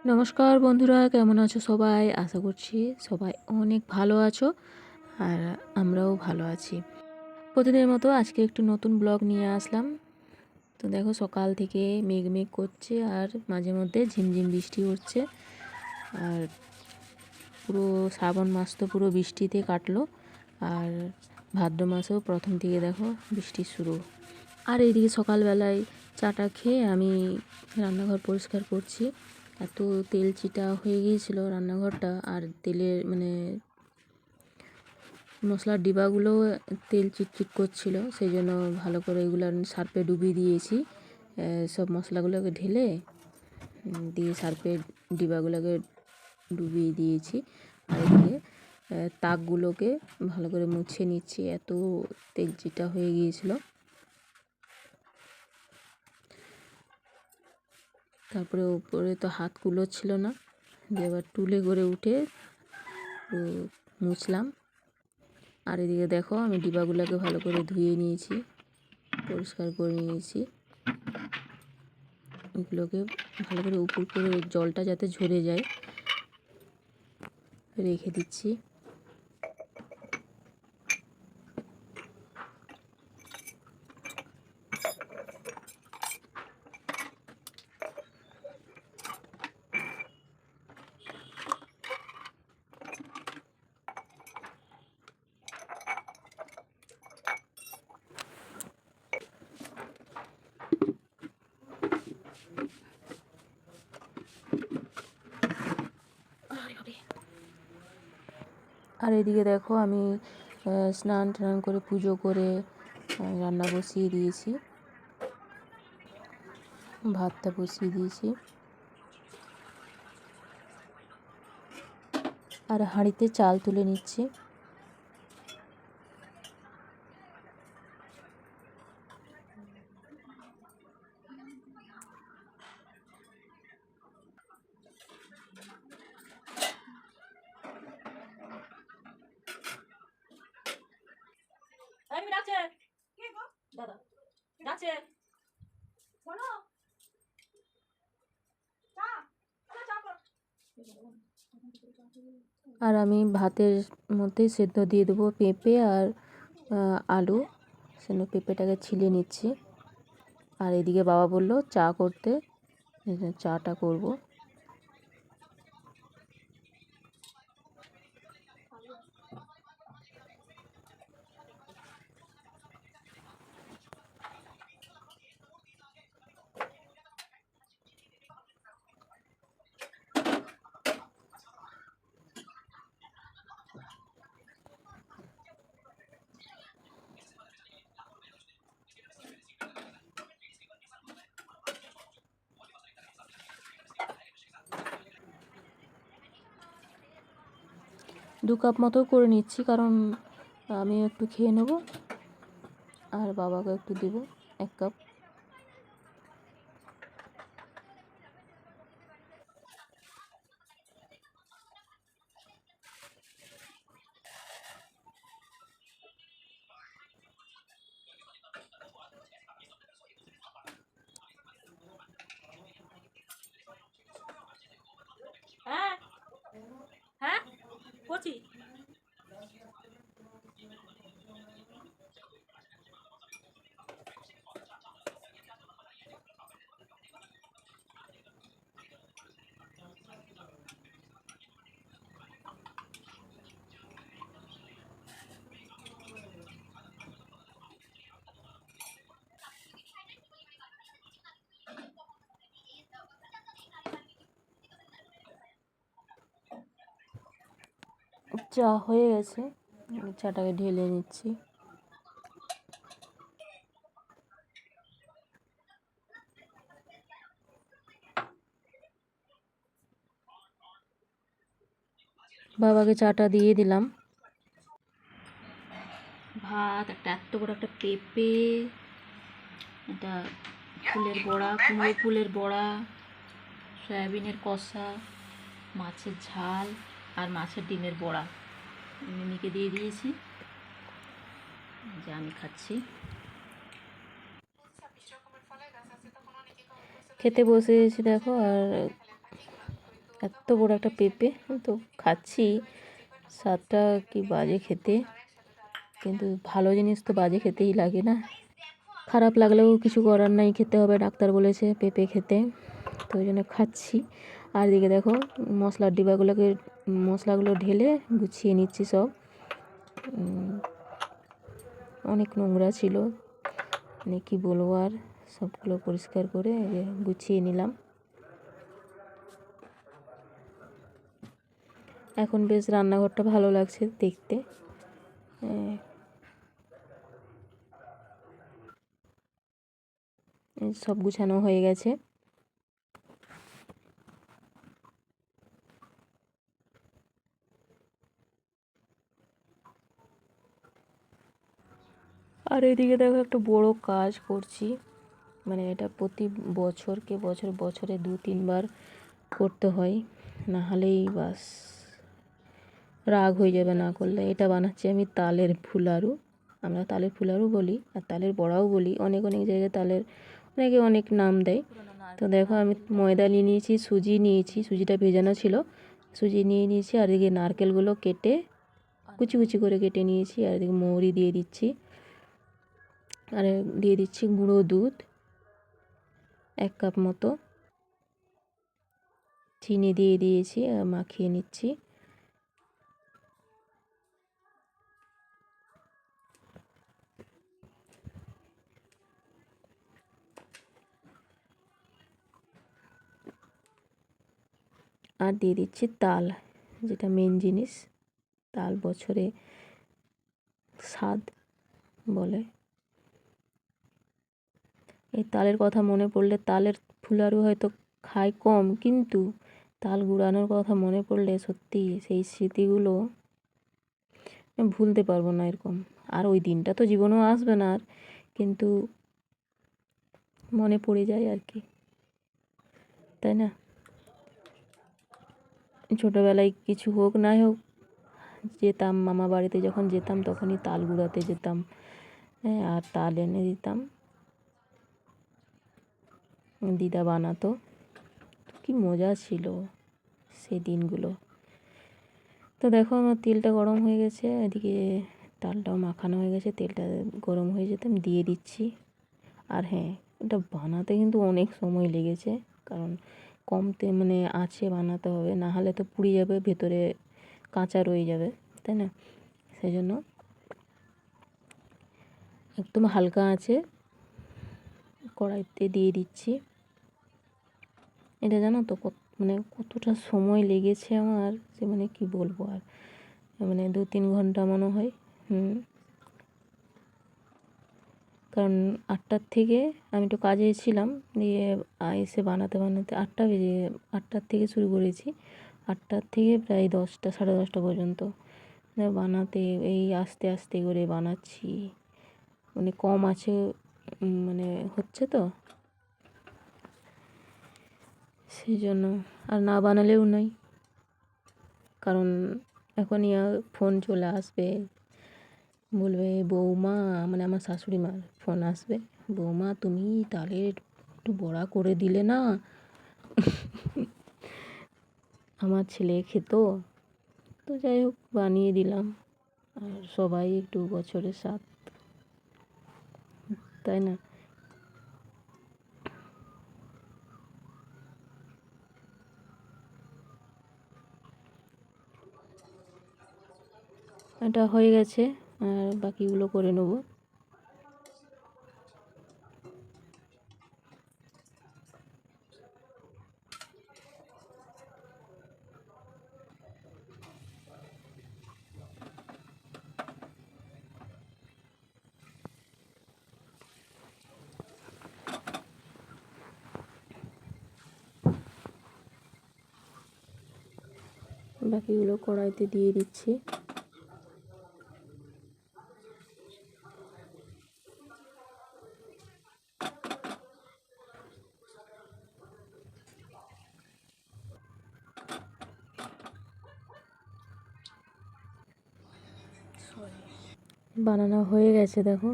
নমস্কার বন্ধুরা, কেমন আছো সবাই? আশা করছি সবাই অনেক ভালো আছো আর আমরাও ভালো আছি। প্রতিদিনের মতো আজকে একটু নতুন ব্লগ নিয়ে আসলাম। তো দেখো, সকাল থেকে মেঘ মেঘ করছে আর মাঝে মধ্যে ঝিমঝিম বৃষ্টি হচ্ছে। আর পুরো শ্রাবণ মাস তো পুরো বৃষ্টিতে কাটলো। আর ভাদ্র মাসেও প্রথম থেকে দেখো বৃষ্টি শুরু। আর এইদিকে সকালবেলায় চাটা খেয়ে আমি রান্নাঘর পরিষ্কার করছি। এত তেল চিটা হয়ে গিয়েছিল রান্নাঘরটা, আর তেলের মশলার ডিবাগুলো তেল চিটচিট করছিল, সেই জন্য ভালো করে এগুলো সার্ফে ডুবিয়ে দিয়েছি। সব মশলাগুলোকে ঢেলে দিয়ে সার্ফে ডিবাগুলোকে ডুবিয়ে দিয়েছি। আর এদিকে তাকগুলোকে ভালো করে মুছে নিচ্ছি, এত তেল চিটা হয়ে গিয়েছিল। তারপরে উপরে তো হাত কুলোচ্ছিল না, দিয়ে এবার তুলে করে উঠে মুছলাম। আর এদিকে দেখো, আমি ডিবাগুলোকে ভালো করে ধুয়ে নিয়েছি, পরিষ্কার করে নিয়েছি। এগুলোকে ভালো করে উপর করে জলটা যাতে ঝরে যায় রেখে দিচ্ছি। আর এদিকে দেখো, আমি স্নান টান করে পুজো করে রান্না বসিয়ে দিয়েছি, ভাতটা বসিয়ে দিয়েছি। আর হাঁড়িতে চাল তুলে নিচ্ছি। আর আমি ভাতের মধ্যে সেদ্ধ দিয়ে দেবো পেঁপে আর আলু। সেজন্য পেঁপেটাকে ছিলে নিচ্ছি। আর এদিকে বাবা বলল চা করতে, চাটা করব। দু কাপ মতো করে নিচ্ছি, কারণ আমি একটু খেয়ে নেব আর বাবাকে একটু দেব 1 কাপ। হ্যাঁ হ্যাঁ করছি। চা হয়ে গেছে, চাটাকে ঢেলে নিচ্ছি। বাবাকে চাটা দিয়ে দিলাম। ভাত, একটা এত বড় একটা পেঁপে, এটা ফুলের বড়া, কুমড়ো ফুলের বড়া, সয়াবিনের কষা, মাছের ঝাল আর মাছের ডিমের বড়া মিমিকে দিয়ে দিয়েছি, যে আমি খাচ্ছি। খেতে বসে গেছি দেখো। আর এত বড় একটা পেঁপে তো খাচ্ছি, স্বাদটা কি বাজে খেতে, কিন্তু ভালো জিনিস তো বাজে খেতেই লাগে না। খারাপ লাগলেও কিছু করার নাই, খেতে হবে, ডাক্তার বলেছে পেঁপে খেতে, তো ওই জন্য খাচ্ছি। আর দিকে দেখো মশলার মশলাগুলো ঢেলে গুছিয়ে নিচ্ছি সব। অনেক নোংরা ছিল, মানে কী বলবো, আর সবগুলো পরিষ্কার করে গুছিয়ে নিলাম। এখন বেশ রান্নাঘরটা ভালো লাগছে দেখতে। সব গুছানো হয়ে গেছে। আর এদিকে দেখো একটা বড় কাজ করছি, মানে এটা প্রতি বছরে 2-3 বার করতে হয়, না হলেই বাস রাগ হয়ে যাবে না করলে। এটা বানাচ্ছি আমি তালের ফুলারু, আমরা তালের ফুলারু বলি আর তালের বড়াও বলি, অনেক জায়গায় অনেকে অনেক নাম দেয়। তো দেখো আমি ময়দা নিয়ে নিয়েছি, সুজি নিয়েছি, সুজিটা ভেজানো ছিল, সুজি নিয়ে নিয়েছি। আর এদিকে নারকেলগুলো কেটে কুচি কুচি করে কেটে নিয়েছি। আর এদিকে মৌরি দিয়ে দিচ্ছি, আর দিয়ে দিচ্ছি গুঁড়ো দুধ 1 কাপ মতো, চিনি দিয়ে দিয়েছি আর মাখিয়ে নিচ্ছি। আর দিয়ে দিচ্ছি তাল, যেটা মেন জিনিস, তাল বছরে স্বাদ বলে। এই তালের কথা মনে পড়লে, তালের ফুলারু হয়তো খাই কম, কিন্তু তাল গুঁড়ানোর কথা মনে পড়লে সত্যি সেই স্মৃতিগুলো ভুলতে পারবো না এরকম। আর ওই দিনটা তো জীবনেও আসবে না আর, কিন্তু মনে পড়ে যায় আর কি, তাই না? ছোটোবেলায় কিছু হোক না হোক যেতাম, মামা বাড়িতে যখন যেতাম তখনই তাল গুঁড়াতে যেতাম, হ্যাঁ, আর তাল এনে দিতাম, দিদা বানাতো। কি মজা ছিল সেই দিনগুলো। তো দেখো আমার তেলটা গরম হয়ে গেছে, এদিকে তালটাও মাখানো হয়ে গেছে, তেলটা গরম হয়ে যেতে আমি দিয়ে দিচ্ছি। আর হ্যাঁ, এটা বানাতে কিন্তু অনেক সময় লেগেছে, কারণ মানে আঁচে বানাতে হবে, না হলে তো পুড়ে যাবে, ভেতরে কাঁচা রয়ে যাবে, তাই না? সেই জন্য একদম হালকা আঁচে কড়াইতে দিয়ে দিচ্ছি। এটা জানো তো মানে কতটা সময় লেগেছে আমার, যে মানে কি বলবো আর, মানে 2-3 ঘন্টা মনে হয়। কারণ 8টার থেকে আমি একটু কাজে ছিলাম, দিয়ে এসে বানাতে 8টা বেজে, 8টার থেকে শুরু করেছি, 8টার থেকে প্রায় 10টা 10:30 পর্যন্ত বানাতে, এই আস্তে আস্তে করে বানাচ্ছি, মানে কম আছে, মানে হচ্ছে তো সেই জন্য। আর না বানালেও নয়, কারণ এখনই ফোন চলে আসবে, বলবে বৌমা, মানে আমার শাশুড়ি মার ফোন আসবে, বৌমা তুমি তাহলে একটু বড়া করে দিলে না, আমার ছেলে খেত। তো যাই হোক বানিয়ে দিলাম, আর সবাই একটু বছরের স্বাদ, তাই না? এটা হয়ে গেছে, আর বাকিগুলো করে নেব। বাকিগুলো কড়াইতে দিয়ে দিচ্ছি। বানানো হয়ে গেছে, দেখো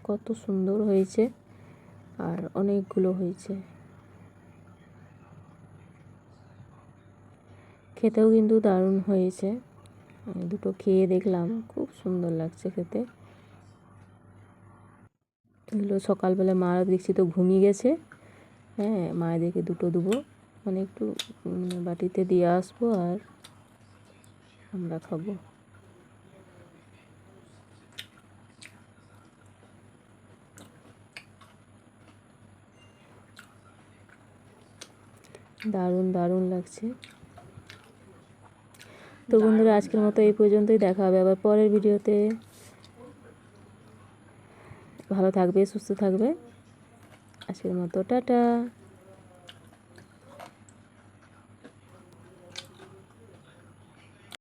কত সুন্দর হয়েছে, আর অনেকগুলো হয়েছে। খেতেও কিন্তু দারুণ হয়েছে। আমি দুটো খেয়ে দেখলাম, খুব সুন্দর লাগছে খেতে। এগুলো সকালবেলা মারা দেখছি তো ঘুমিয়ে গেছে। হ্যাঁ, মায়েদেরকে দুটো দেবো, মানে একটু বাটিতে দিয়ে আসবো আর আমরা খাবো। দারুণ দারুণ লাগছে। তো বন্ধুরা, আজকের মতো এই পর্যন্তই। দেখা হবে আবার পরের ভিডিওতে। ভালো থাকবে, সুস্থ থাকবে। আজকের মতো টাটা।